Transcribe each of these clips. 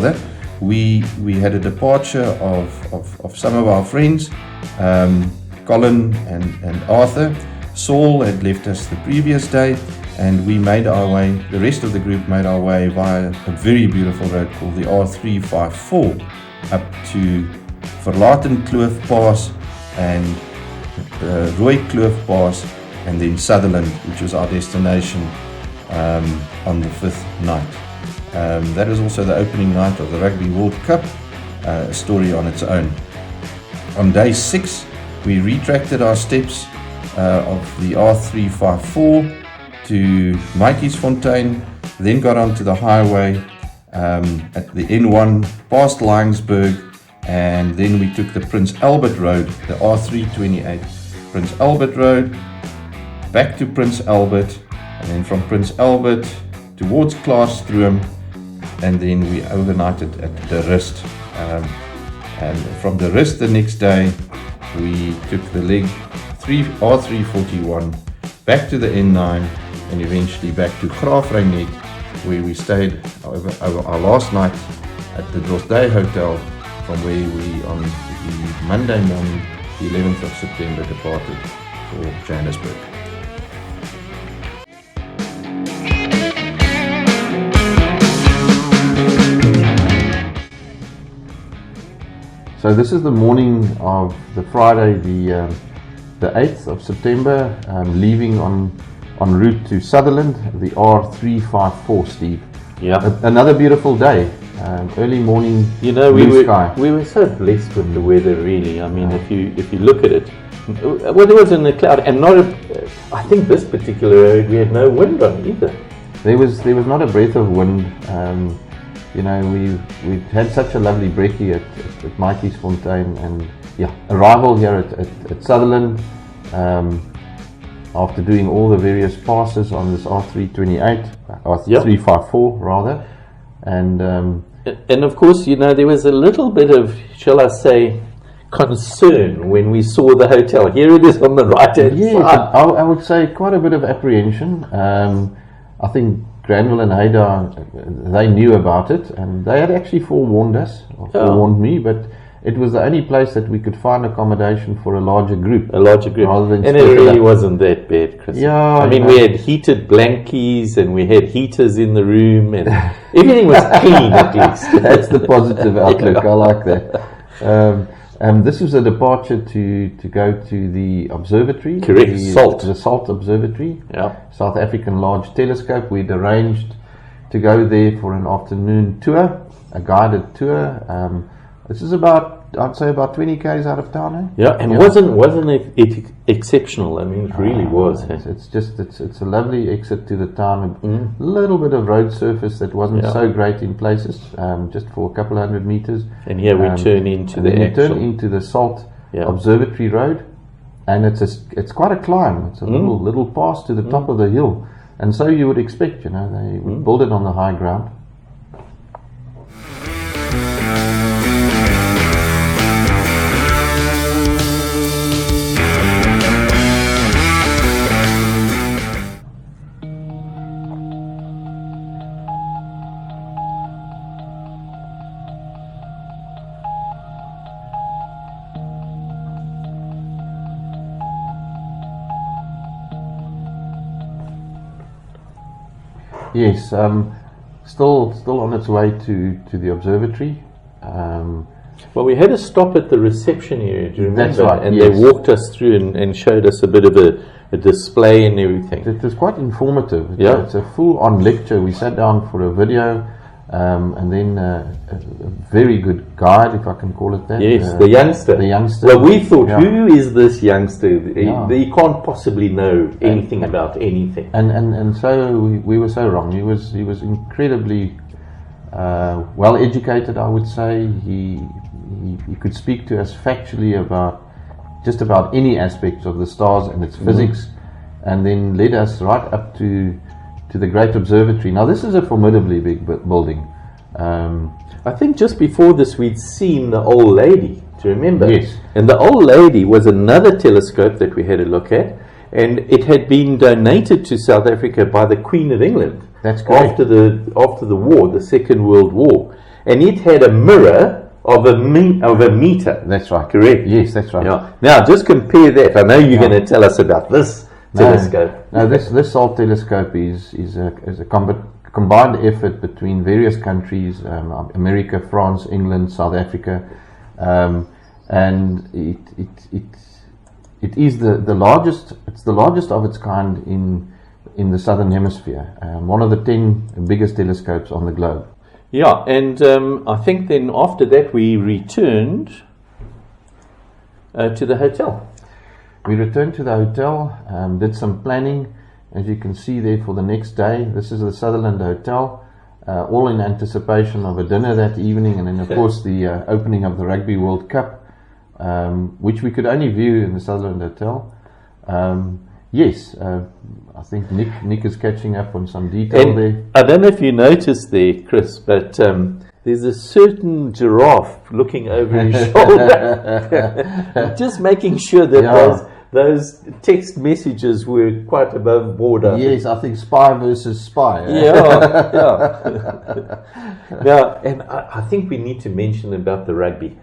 rather, we had a departure of some of our friends, Colin and Arthur. Saul had left us the previous day, and we made our way, the rest of the group made our way via a very beautiful road called the R354 up to Verlaten Kloof Pass and Rooi Kloof Pass, and then Sutherland, which was our destination on the 5th night. That was also the opening night of the Rugby World Cup, a story on its own. On day 6, we retracted our steps of the R354 to Maatjiesfontein, then got onto the highway at the N1 past Laingsburg, and then we took the Prince Albert Road, the R328 Prince Albert Road, back to Prince Albert, and then from Prince Albert towards Klaastroom, and then we overnighted at the Rust. And from the Rust the next day, we took the leg R341 back to the N9, and eventually back to Graafreinet, where we stayed over our last night at the Drosdai Hotel, from where we on the Monday morning, the 11th of September, departed for Johannesburg. So this is the morning of the Friday, the 8th of September, leaving on route to Sutherland, the R354, Steve. Yeah. Another beautiful day, early morning, blue sky. We were so blessed with the weather, really. I mean, if you look at it, well, there wasn't a cloud, and I think this particular road we had no wind on either. There was not a breath of wind. We've had such a lovely brekkie at Maatjiesfontein, and arrival here at Sutherland, after doing all the various passes on this R328, or 354 rather, and of course, there was a little bit of, shall I say, concern when we saw the hotel. Here it is on the right hand side. I would say quite a bit of apprehension. I think Granville and Haydar, they knew about it, and they had actually forewarned us, or forewarned me, but it was the only place that we could find accommodation for a larger group. Rather than and it really wasn't that bad, Chris. Yeah, I mean, we had heated blankies, and we had heaters in the room, and everything was clean at least. That's the positive outlook. I like that. This was a departure to go to the observatory. Correct, the SALT Observatory, South African Large Telescope. We'd arranged to go there for an afternoon tour, a guided tour. This is I'd say about 20 k's out of town. Wasn't it exceptional? I mean, it really was. It's a lovely exit to the town. A little bit of road surface that wasn't so great in places, just for a couple of 100 meters. And here we turn into the SALT Observatory Road, and it's quite a climb. It's a little pass to the top of the hill, and so you would expect, they would build it on the high ground. Yes, still on its way to the observatory. Well, we had a stop at the reception area, do you remember? That's right, and they walked us through and showed us a bit of a display and everything. It was quite informative. It's a full-on lecture. We sat down for a video, and then a very good guide, if I can call it that. Yes, the youngster. Well, we thought, who is this youngster? He can't possibly know anything about anything. And so we were so wrong. He was incredibly well educated, I would say. He could speak to us factually about just about any aspects of the stars and its physics, and then led us right up to the Great Observatory. Now, this is a formidably big building. I think just before this we'd seen the Old Lady, do you remember? Yes. And the Old Lady was another telescope that we had a look at, and it had been donated to South Africa by the Queen of England. That's correct. After the war, the Second World War. and it had a mirror of a meter. That's right. Correct. Yes, that's right. Yeah. Now, just compare that. I know you're going to tell us about this telescope. No, this Salt telescope is a combined effort between various countries, America, France, England, South Africa, and it is the largest. It's the largest of its kind in the southern hemisphere. One of the 10 biggest telescopes on the globe. Yeah, and I think then after that we returned to the hotel. We returned to the hotel, did some planning, as you can see there, for the next day. This is the Sutherland Hotel, all in anticipation of a dinner that evening, and then of course the opening of the Rugby World Cup, which we could only view in the Sutherland Hotel. Yes, I think Nick is catching up on some detail there. I don't know if you noticed there, Chris, but there's a certain giraffe looking over his shoulder, just making sure that those text messages were quite above board. Yes, I think spy versus spy. Now, and I think we need to mention about the rugby.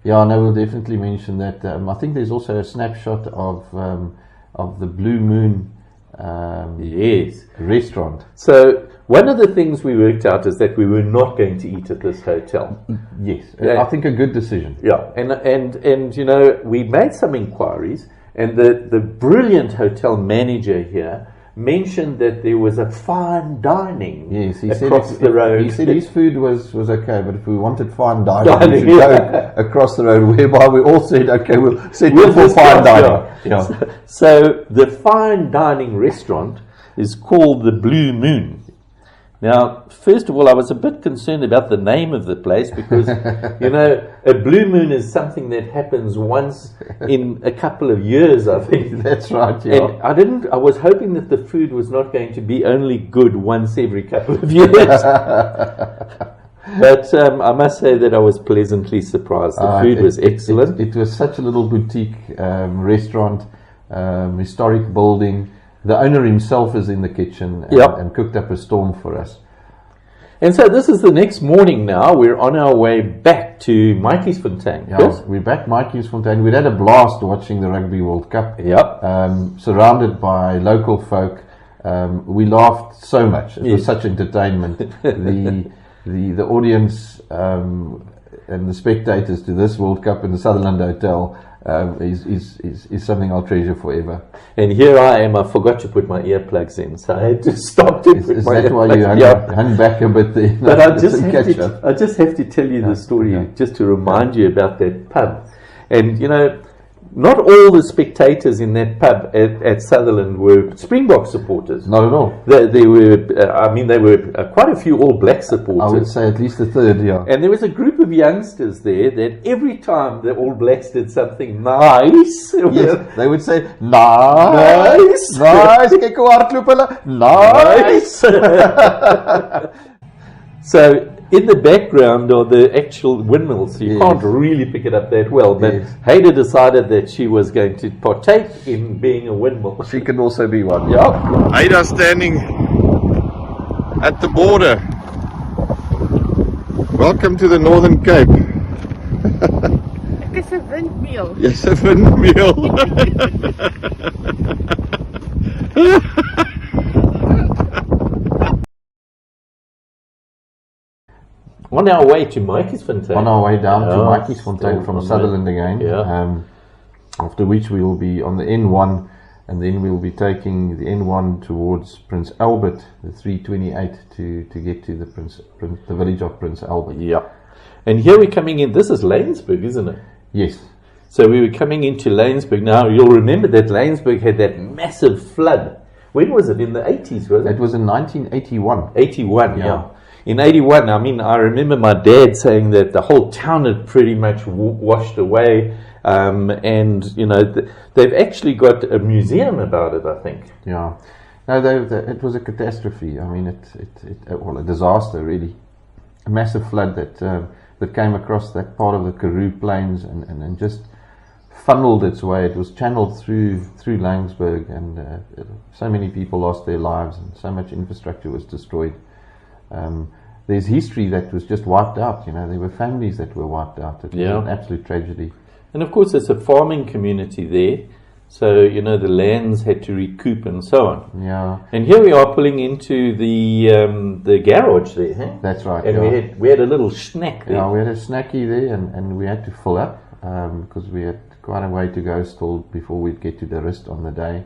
Yeah, no, we'll definitely mention that. I think there's also a snapshot of the Blue Moon restaurant. So one of the things we worked out is that we were not going to eat at this hotel. Yes, I think a good decision. Yeah, and you know, we made some inquiries, and the brilliant hotel manager here mentioned that there was a fine dining across the road. He said his food was okay, but if we wanted fine dining we should go across the road, whereby we all said, okay, we'll settle for fine dining. Yeah. So the fine dining restaurant is called the Blue Moon. Now, first of all, I was a bit concerned about the name of the place because, you know, a blue moon is something that happens once in a couple of years, I think. That's right, yeah. And I was hoping that the food was not going to be only good once every couple of years. But I must say that I was pleasantly surprised. The food was excellent. It was such a little boutique restaurant, historic building. The owner himself is in the kitchen and cooked up a storm for us. And so this is the next morning now. We're on our way back to Matjiesfontein. Yeah, we're back Matjiesfontein. We had a blast watching the Rugby World Cup. Surrounded by local folk. We laughed so much. It was such entertainment. The audience and the spectators to this World Cup in the Sutherland Hotel is something I'll treasure forever. And here I am. I forgot to put my earplugs in, so I had to stop to put my earplugs in. Is that why you hung back a bit there? But I just have to tell you the story just to remind you about that pub. And you know, not all the spectators in that pub at Sutherland were Springbok supporters. Not at all. They were. They were quite a few All Black supporters. I would say at least a third. Yeah. And there was a group of youngsters there that every time the All Blacks did something nice, they would say nice, kyk hoe hardloop hulle, nice. So in the background are the actual windmills. You can't really pick it up that well. But Haida decided that she was going to partake in being a windmill. She can also be one. Yeah. Haida standing at the border. Welcome to the Northern Cape. It's a windmill. Yes, a windmill. On our way to Matjiesfontein. On our way down to Matjiesfontein from Sutherland again. Yeah. After which we will be on the N1, and then we'll be taking the N1 towards Prince Albert, the 328, to get to the village of Prince Albert. Yeah. And here we're coming in. This is Laingsburg, isn't it? Yes. So we were coming into Laingsburg. Now you'll remember that Laingsburg had that massive flood. When was it? In the 80s, was it? It was in 1981. 81, yeah. In 81, I remember my dad saying that the whole town had pretty much washed away, and you know they've actually got a museum about it, I think. Yeah, no, it was a catastrophe. I mean, a disaster really, a massive flood that came across that part of the Karoo Plains and just funneled its way. It was channeled through Laingsburg, and so many people lost their lives, and so much infrastructure was destroyed. there's history that was just wiped out. You know, there were families that were wiped out. It was an absolute tragedy. And of course, it's a farming community there, so you know the lands had to recoup and so on. Yeah, and here we are pulling into the garage there. Huh? That's right. And we had a little snack there. Yeah, we had a snacky there, and we had to fill up because we had quite a way to go still before we'd get to the Rust on the day.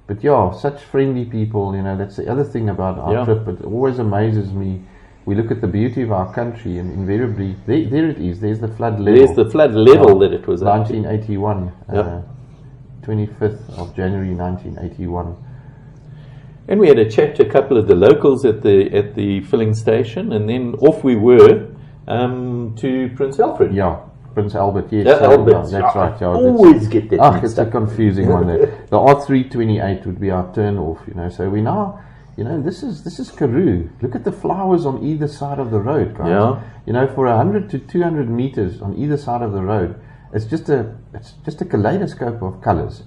But yeah, such friendly people. You know, that's the other thing about our trip. It always amazes me. We look at the beauty of our country, and invariably, there it is. There's the flood level. There's the flood level that it was 1981, 25th of January 1981. And we had a chat to a couple of the locals at the filling station, and then off we were to Prince Alfred. Yeah, Prince Albert. Yes, Albert. That's right. Yeah, always get that. It's a confusing one there. The R328 would be our turn off. You know, so we now. You know, this is Karoo. Look at the flowers on either side of the road, guys. Yeah. You know, for 100 to 200 meters on either side of the road, it's just a kaleidoscope of colors.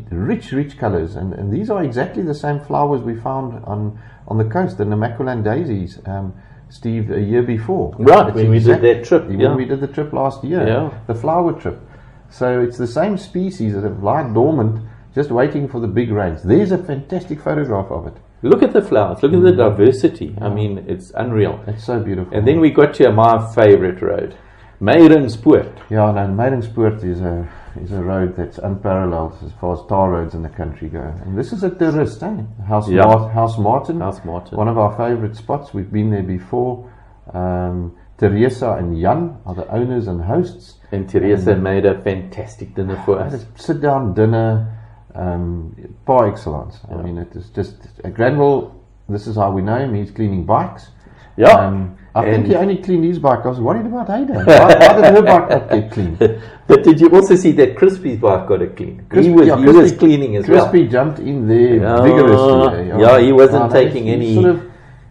Rich colors, and these are exactly the same flowers we found on the coast, the Namaqualand daisies, Steve, a year before. Right, when we did that trip. When we did the trip last year, the flower trip. So it's the same species that have lied dormant, just waiting for the big rains. There's a fantastic photograph of it. Look at the flowers. Look at the diversity. I mean, it's unreal. It's so beautiful. And then we got to my favorite road, Meiringspoort. Yeah, no, Meiringspoort is a road that's unparalleled as far as tar roads in the country go. And this is at the Rust, eh? House Martin. House Martin. One of our favorite spots. We've been there before. Teresa and Jan are the owners and hosts. And Teresa made a fantastic dinner for us. Sit down dinner. Par excellence. I mean, it is just at Granville. This is how we know him. He's cleaning bikes. Yeah, I think he only cleaned his bike. I was worried about Ada. Why did her bike not get cleaned? But did you also see that Crispy's bike got it clean? He was cleaning as well. Crispy jumped in there vigorously. Yeah, he wasn't taking any.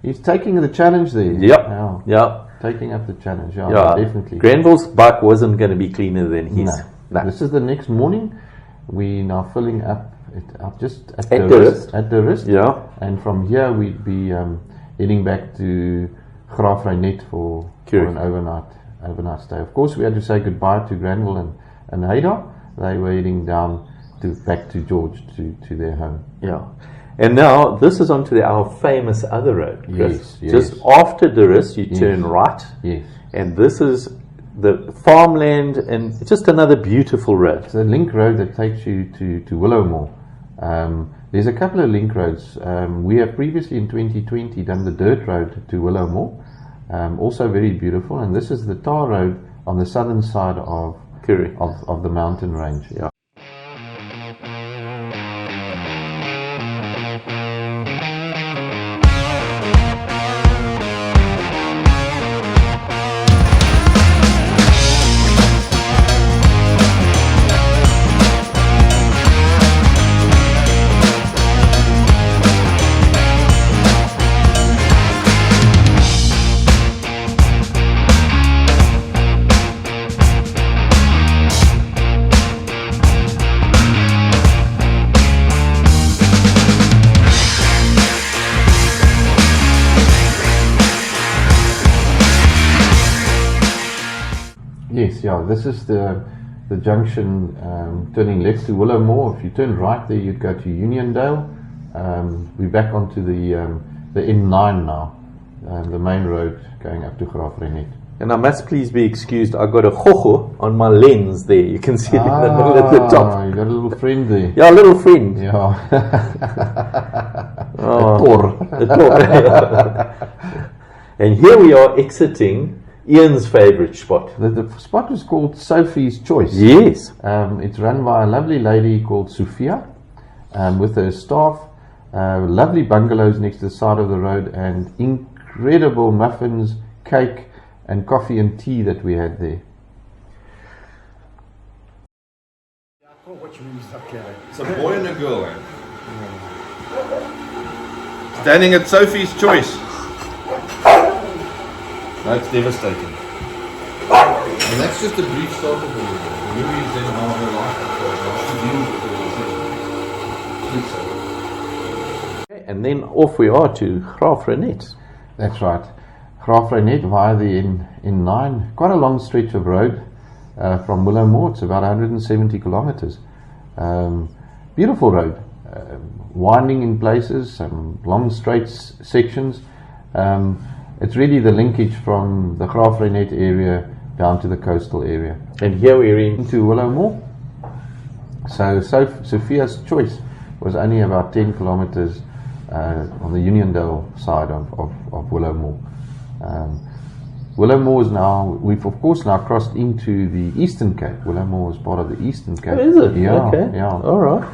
He's taking the challenge there. Yeah. Taking up the challenge. Yeah, definitely. Granville's bike wasn't going to be cleaner than his. No. This is the next morning. We now filling up just at the Rust. Yeah. And from here we'd be heading back to Graaf Reinet for an overnight stay. Of course, we had to say goodbye to Granville and Haida. They were heading down back to George to their home. Yeah. And now this is onto our famous other road. Yes. Just after the Rust, you turn right. Yes. And this is the farmland, and just another beautiful road. It's a link road that takes you to Willowmore. There's a couple of link roads. We have previously in 2020 done the dirt road to Willowmore, also very beautiful. And this is the tar road on the southern side of the mountain range. Yeah. Yes, yeah, this is the junction turning left to Willowmore. If you turn right there, you'd go to Uniondale. We're back onto the N9 now, the main road going up to Graaf Reinet. And I must please be excused, I got a chocho on my lens there. You can see it in the middle at the top. You got a little friend there. Yeah, a little friend. Yeah. A tor. And here we are exiting Ian's favourite spot. The spot is called Sophie's Choice. Yes. It's run by a lovely lady called Sophia with her staff. Lovely bungalows next to the side of the road, and incredible muffins, cake and coffee and tea that we had there. It's a boy and a girl. Standing at Sophie's Choice. That's devastating. And that's just a brief start of the movie. The movie is then how her life to deal with And then off we are to Graaf Reinet. That's right. Graafreinet via the N9, quite a long stretch of road from Willowmore. It's about 170 kilometers. Beautiful road, winding in places, some long straight sections. It's really the linkage from the Graafreinet area down to the coastal area. And here we're into Willowmore. So Sophia's choice was only about 10 kilometers on the Uniondale side of Willowmore. Willowmore is now, we've of course now crossed into the Eastern Cape. Willowmore is part of the Eastern Cape. Oh, is it? Yeah, okay. yeah. All right.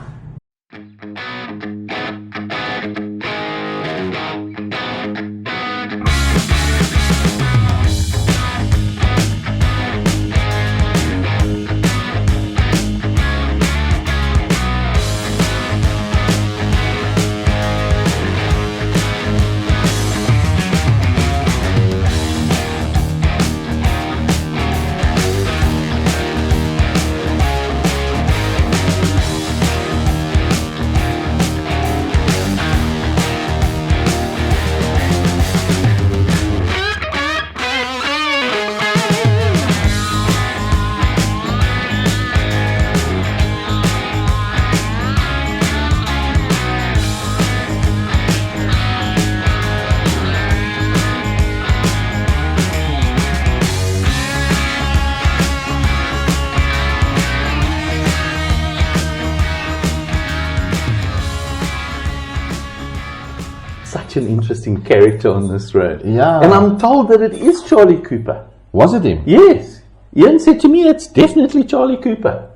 Such an interesting character on this road. Yeah. And I'm told that it is Charlie Cooper. Was it him? Yes. Ian said to me, it's definitely Charlie Cooper.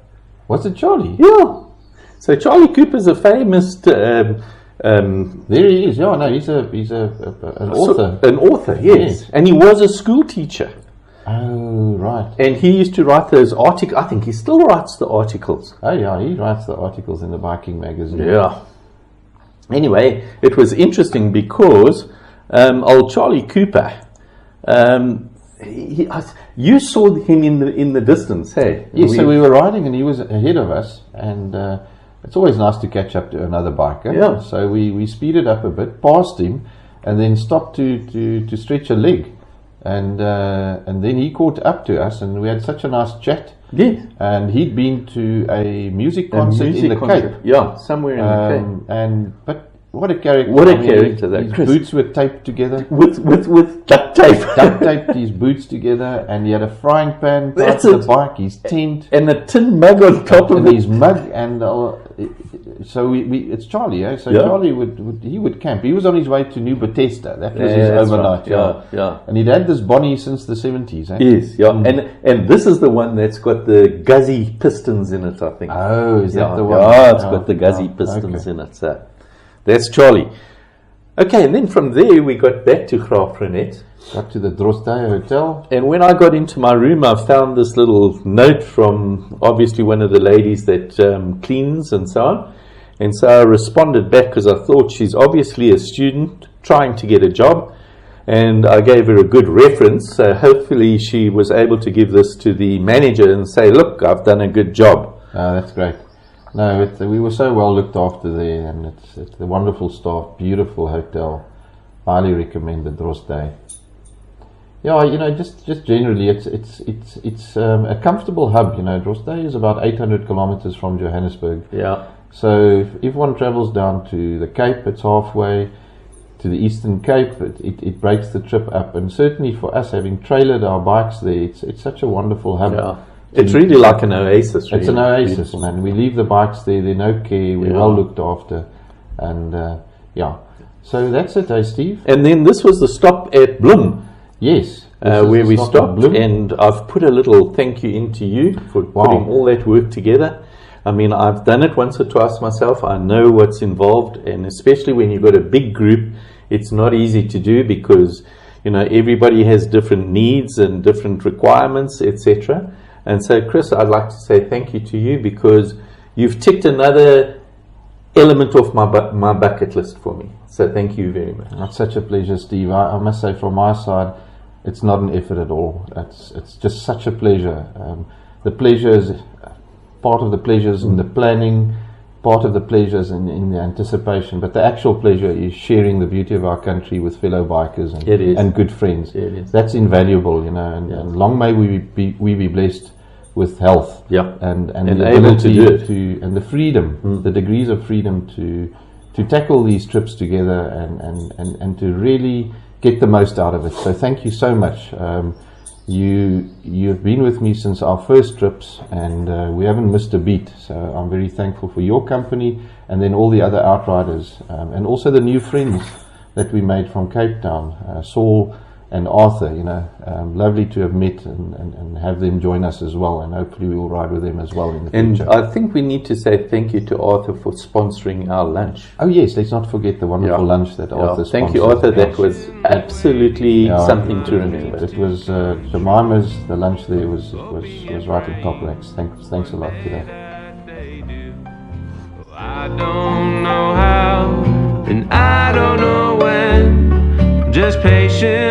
Was it Charlie? Yeah. So Charlie Cooper's a famous... There he is. Yeah, no, he's an author. An author, yes. And he was a school teacher. Oh, right. And he used to write those articles. I think he still writes the articles. Oh, yeah, he writes the articles in the biking magazine. Yeah. Anyway, it was interesting because old Charlie Cooper, you saw him in the distance, hey? Yes, so we were riding and he was ahead of us, and it's always nice to catch up to another biker. Yeah. So we speeded up a bit, passed him, and then stopped to stretch a leg, and then he caught up to us, and we had such a nice chat. Yes. And he'd been to a music concert in the Cape. Yeah, somewhere in the Cape. But what a character! What a character that his Chris. boots were taped together. With duct tape. Duct taped his boots together, and he had a frying pan tied That's to the it. bike, his tent, And a tin mug on top of and it. his mug, and so we it's Charlie, eh? So Yeah. Charlie would camp. He was on his way to New Bethesda. That was Yeah, his that's overnight. right. Yeah. And he'd had this Bonnie since the 70s, eh? Yes, yeah. And this is the one that's got the Guzzi pistons in it, I think. Oh, is that the one? Yeah, it's got the Guzzi pistons in it. So that's Charlie. Okay, and then from there we got back to Graafreinet. Got to the Drostay Hotel. And when I got into my room, I found this little note from obviously one of the ladies that cleans and so on. And so I responded back because I thought she's obviously a student trying to get a job. And I gave her a good reference. So hopefully she was able to give this to the manager and say, look, I've done a good job. Oh, that's great. No, we were so well looked after there, and it's a wonderful staff, beautiful hotel. Highly recommend the Drostay. Yeah, you know, just generally, it's a comfortable hub. You know, Drostay is about 800 kilometers from Johannesburg. Yeah. So if one travels down to the Cape, it's halfway to the Eastern Cape. It breaks the trip up, and certainly for us, having trailered our bikes there, it's such a wonderful hub. Yeah. It's really like an oasis. Really. It's an oasis, Beautiful. man. We leave the bikes there. They're no care. We're well looked after, and yeah. So that's it, eh, Steve? And then this was the stop at Bloem. Yes. Where we stopped, and I've put a little thank you into you for putting all that work together. I mean, I've done it once or twice myself. I know what's involved, and especially when you've got a big group, it's not easy to do because, you know, everybody has different needs and different requirements, etc. And so, Chris, I'd like to say thank you to you because you've ticked another element off my bucket list for me. So thank you very much. It's such a pleasure, Steve. I must say, from my side, it's not an effort at all. It's just such a pleasure. The pleasure is part of the pleasures in the planning, part of the pleasure is in the anticipation, but the actual pleasure is sharing the beauty of our country with fellow bikers It is. and good friends. It is. That's invaluable, and long may we be blessed with health, Yeah. and And the able to ability do it. and the freedom, the degrees of freedom to tackle these trips together and to really get the most out of it. So thank you so much. You've been with me since our first trips, and we haven't missed a beat. So I'm very thankful for your company, and then all the other outriders, and also the new friends that we made from Cape Town, Saul and Arthur. Lovely to have met and have them join us as well, and hopefully we will ride with them as well in the And future. I think we need to say thank you to Arthur for sponsoring our lunch. Oh yes, let's not forget the wonderful lunch that Arthur sponsored. Thank you, Arthur. That was absolutely something to remember. It was Jemima's. The lunch there was right in top ranks. Thanks a lot for that. I don't know how, and I don't know when. Just patient.